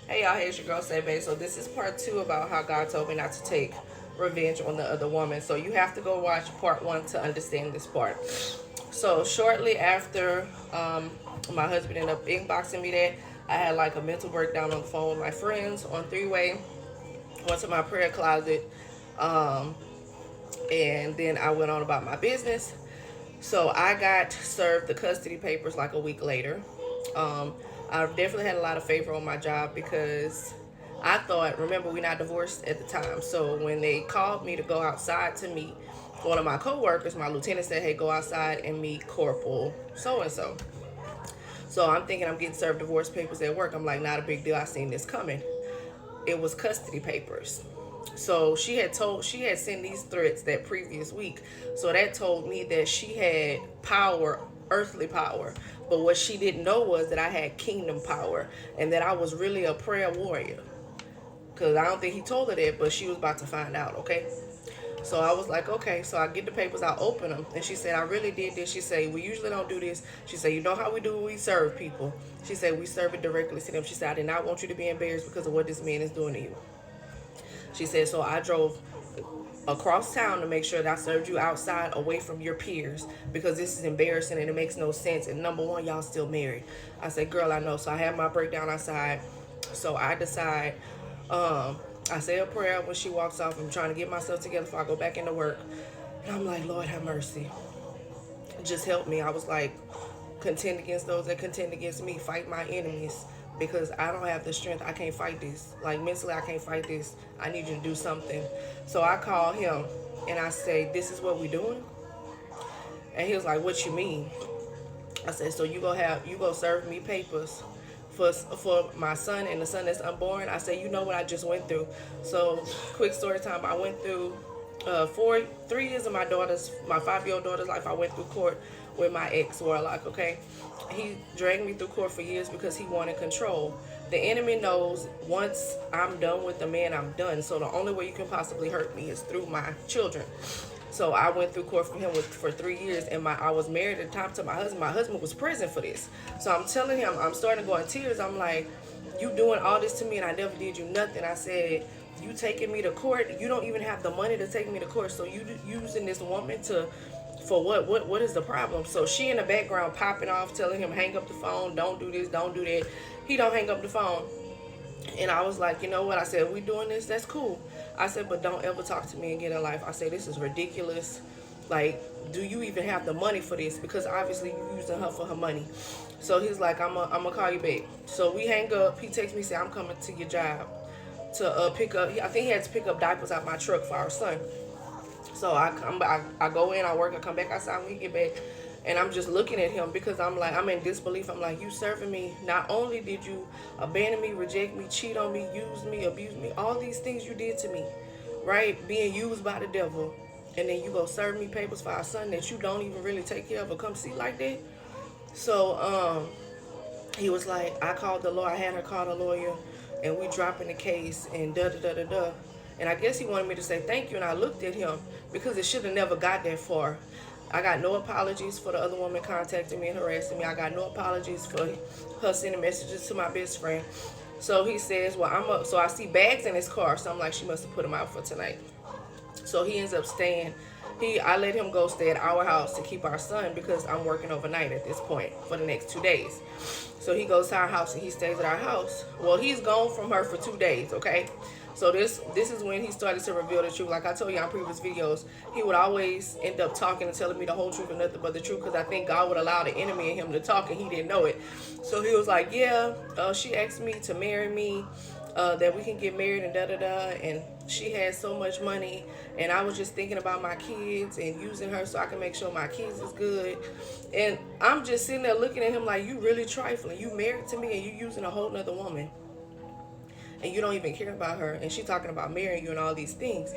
Hey y'all, here's your girl Say Bae. So this is part 2 about how God told me not to take revenge on the other woman. So you have to go watch part 1 to understand this part. So shortly after my husband ended up inboxing me that, I had like a mental breakdown on the phone with my friends on three-way. Went to my prayer closet, um, and then I went on about my business. So I got served the custody papers like a week later. Um, I definitely had a lot of favor on my job because I thought, remember, we're not divorced at the time. So when they called me to go outside to meet one of my coworkers, my lieutenant said, hey, go outside and meet Corporal so and so. So I'm thinking I'm getting served divorce papers at work. I'm like, not a big deal. I seen this coming. It was custody papers. So she had sent these threats that previous week. So that told me that she had power, earthly power. But what she didn't know was that I had kingdom power and that I was really a prayer warrior. Cause I don't think he told her that, but she was about to find out, okay? So I was like, okay. So I get the papers, I open them, and she said, I really did this. She said, we usually don't do this. She said, you know how we do when we serve people. She said, we serve it directly to them. She said, I did not want you to be embarrassed because of what this man is doing to you. She said, so I drove across town to make sure that I served you outside away from your peers because this is embarrassing and it makes no sense. And number one, y'all still married. I said, girl, I know. So I had my breakdown outside. So I decide, I say a prayer when she walks off. I'm trying to get myself together before I go back into work. And I'm like, Lord, have mercy. Just help me. I was like, contend against those that contend against me. Fight my enemies because I don't have the strength. I can't fight this. Like mentally, I can't fight this. I need you to do something. So I call him and I say, this is what we doing? And he was like, what you mean? I said, so you go serve me papers for my son and the son that's unborn. I said, you know what I just went through. So quick story time. I went through 3 years of my 5-year-old daughter's life. I went through court with my ex Warlock. Okay, he dragged me through court for years because he wanted control. The enemy knows once I'm done with the man, I'm done. So the only way you can possibly hurt me is through my children. So I went through court for him for 3 years, and I was married at the time to my husband. My husband was prison for this. So I'm telling him, I'm starting to go in tears. I'm like, you doing all this to me, and I never did you nothing. I said, you taking me to court. You don't even have the money to take me to court. So you using this woman for what? What is the problem? So she in the background popping off, telling him, hang up the phone, don't do this, don't do that. He don't hang up the phone. And I was like, you know what? I said, we doing this, that's cool. I said, but don't ever talk to me again in life. I said, this is ridiculous. Like, do you even have the money for this? Because obviously you using her for her money. So he's like, I'm gonna call you back. So we hang up. He texts me, say, I'm coming to your job to pick up. I think he had to pick up diapers out my truck for our son. So I go in, I work, I come back outside when we get back, and I'm just looking at him because I'm like, I'm in disbelief. I'm like, you serving me. Not only did you abandon me, reject me, cheat on me, use me, abuse me, all these things you did to me, right? Being used by the devil, and then you go serve me papers for our son that you don't even really take care of or come see like that. So he was like, I called the lawyer. I had her call the lawyer, and we dropping the case and da da da da da. And I guess he wanted me to say thank you, and I looked at him because it should have never got that far. I got no apologies for the other woman contacting me and harassing me. I got no apologies for her sending messages to my best friend. So he says, well, I'm up. So I see bags in his car, so I'm like, she must have put them out for tonight. So he ends up staying. I let him go stay at our house to keep our son because I'm working overnight at this point for the next 2 days. So he goes to our house and he stays at our house. Well, he's gone from her for 2 days, okay? So this is when he started to reveal the truth. Like I told you in previous videos, he would always end up talking and telling me the whole truth and nothing but the truth because I think God would allow the enemy in him to talk and he didn't know it. So he was like, yeah, she asked me to marry me, that we can get married and da-da-da, and she has so much money, and I was just thinking about my kids and using her so I can make sure my kids is good. And I'm just sitting there looking at him like, you really trifling. You married to me and you using a whole nother woman, and you don't even care about her, and she talking about marrying you and all these things.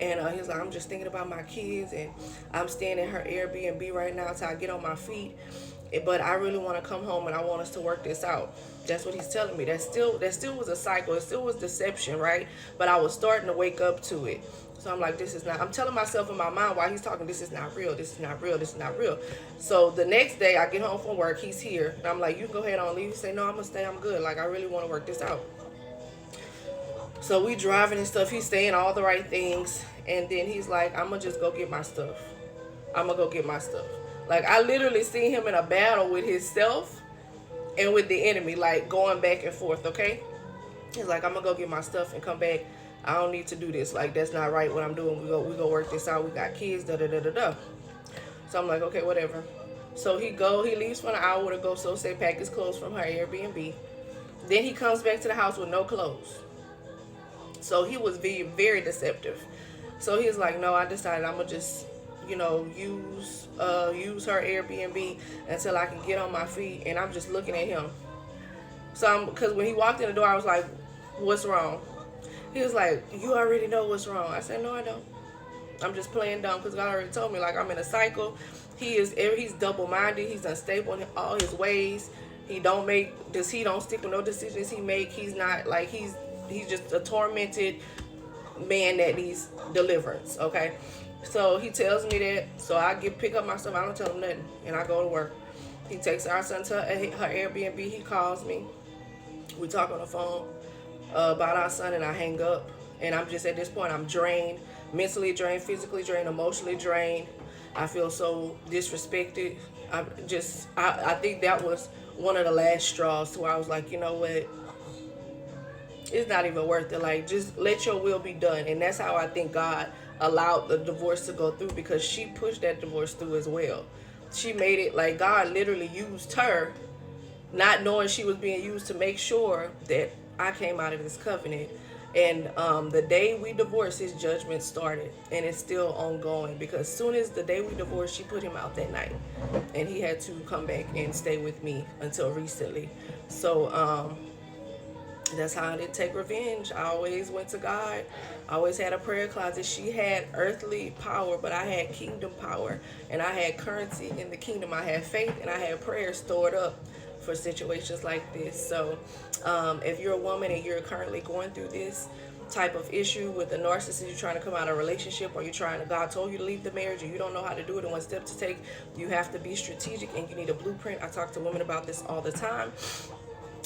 And he was like, I'm just thinking about my kids, and I'm staying in her Airbnb right now till I get on my feet. But I really want to come home and I want us to work this out. That's what he's telling me. That still was a cycle. It still was deception, right? But I was starting to wake up to it. So I'm like, this is not, I'm telling myself in my mind while he's talking, this is not real, this is not real, this is not real. So the next day I get home from work, he's here. And I'm like, you can go ahead on leave. He say, no, I'm going to stay, I'm good. Like, I really want to work this out. So we driving and stuff. He's saying all the right things. And then he's like, I'm going to just go get my stuff. I'm going to go get my stuff. Like, I literally seen him in a battle with himself and with the enemy, like going back and forth, okay? He's like, I'm going to go get my stuff and come back. I don't need to do this. Like, that's not right what I'm doing. We go work this out. We got kids, da-da-da-da-da. So I'm like, okay, whatever. So he leaves for an hour to go say pack his clothes from her Airbnb. Then he comes back to the house with no clothes. So he was very, very deceptive. So he's like, no, I decided I'm going to just, use her Airbnb until I can get on my feet. And I'm just looking at him. So because when he walked in the door, I was like, what's wrong? He was like, you already know what's wrong. I said, no, I don't. I'm just playing dumb because God already told me, like, I'm in a cycle. He's double-minded. He's unstable in all his ways. He don't stick with no decisions he make. He's not, like, he's just a tormented man that needs deliverance, okay? So he tells me that. So I pick up my stuff. I don't tell him nothing. And I go to work. He takes our son to her Airbnb. He calls me. We talk on the phone about our son, and I hang up. And I'm just, at this point, I'm drained. Mentally drained, physically drained, emotionally drained. I feel so disrespected. I think that was one of the last straws to where I was like, you know what? It's not even worth it. Like, just let your will be done. And that's how I think God allowed the divorce to go through, because she pushed that divorce through as well. She made it like God literally used her, not knowing she was being used, to make sure that I came out of this covenant. And the day we divorced, his judgment started, and it's still ongoing, because as soon as the day we divorced, she put him out that night, and he had to come back and stay with me until recently. So that's how I did take revenge. I always went to God. I always had a prayer closet. She had earthly power, but I had kingdom power, and I had currency in the kingdom. I had faith, and I had prayer stored up for situations like this. So if you're a woman and you're currently going through this type of issue with a narcissist, you're trying to come out of a relationship, or God told you to leave the marriage and you don't know how to do it and what step to take, you have to be strategic and you need a blueprint. I talk to women about this all the time.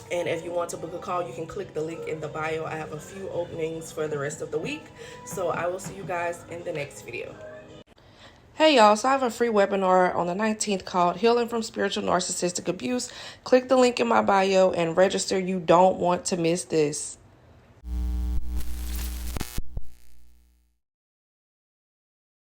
And if you want to book a call, you can click the link in the bio. I have a few openings for the rest of the week. So I will see you guys in the next video. Hey y'all, so I have a free webinar on the 19th called Healing from Spiritual Narcissistic Abuse. Click the link in my bio and register. You don't want to miss this.